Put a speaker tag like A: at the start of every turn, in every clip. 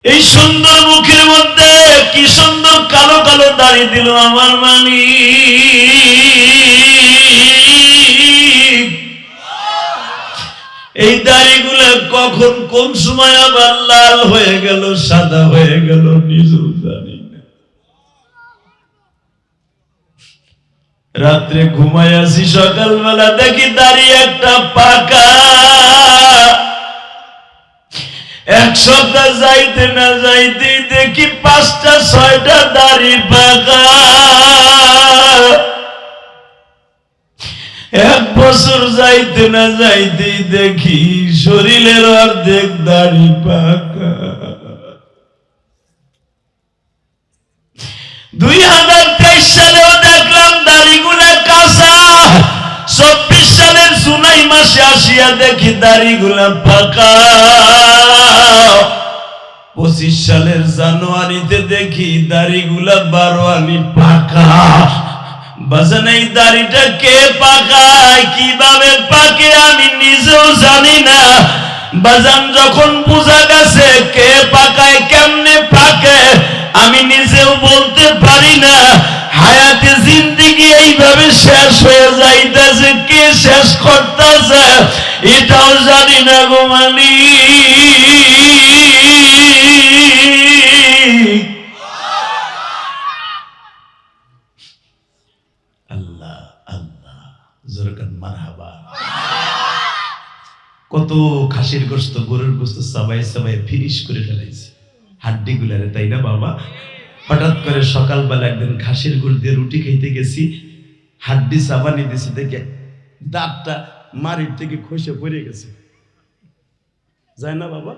A: এই সুন্দর মুখের মধ্যে কি সুন্দর কালো কালো দাড়ি দিল আমার মালিক। এই দাড়িগুলো কখন কোন সময় আবার লাল হয়ে গেল, সাদা হয়ে গেল, নিজেও জানি না। রাত্রে ঘুমায় আসি, সকালবেলা দেখি দাড়ি একটা পাকা। এক সপ্তাহ যাইতে না যাইতে দেখি ৫টা ৬টা দাড়ি পাকা। ১ বছর যাইতে না যাইতে দেখি শরীরের অর্ধেক দাড়ি পাকা। ২০২৩ সালেও দেখলাম দাড়িগুলা কাঁচা। ২৪ সালের জুলাই মাসে আসিয়া দেখি দাড়িগুলা পাকা। ২৫ সালের জানুয়ারিতে দেখি দাড়িগুলা ১২ আনি পাকা। বাজান এই দাড়িটা কে পাকায়, কিভাবে পাকে আমি নিজেও জানি না। বাজান যখন বোঝা গেছে কে পাকায়, কেমনে পাকে, আমি নিজেও বলতে পারি না। হায়াতে জিন্দেগি এইভাবে শেষ হয়ে যাইতেছে, কে শেষ করতেছে এটাও জানি না গো মালিক। আল্লাহ আল্লাহ, জোরকান মারহাবা। কত খাসির গোশত, গরুর গোশত সবাই সবাই ফিনিশ করে ফেলাইছে হাড্ডি গুলারে, তাই না বাবা? হঠাৎ করে সকালবেলা একদিন খাসির গুড় দিয়ে রুটি খাইতে গেছি, হাড্ডি চাবানি দিছে, দেখে দাঁতটা মাড়ির থেকে খসে পড়ে গেছে। যায় না বাবা?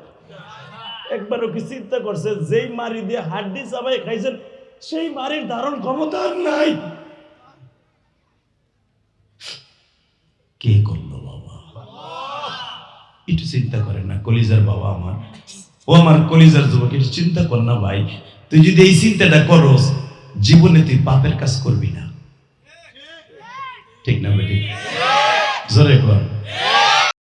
A: একবারও কি চিন্তা করছে যেই মাড়ি দিয়ে হাড্ডি চাবাই খাইছেন সেই মাড়ির ধারণ ক্ষমতা নাই? কে করলো বাবা? একটু চিন্তা করে না কলিজার বাবা আমার, ও আমার কলিজার যুবক, একটু চিন্তা কর না ভাই। তুই যদি এই চিন্তাটা করস, জীবনে তুই পাপের কাজ করবি না, ঠিক না বেটি? জোরে কর।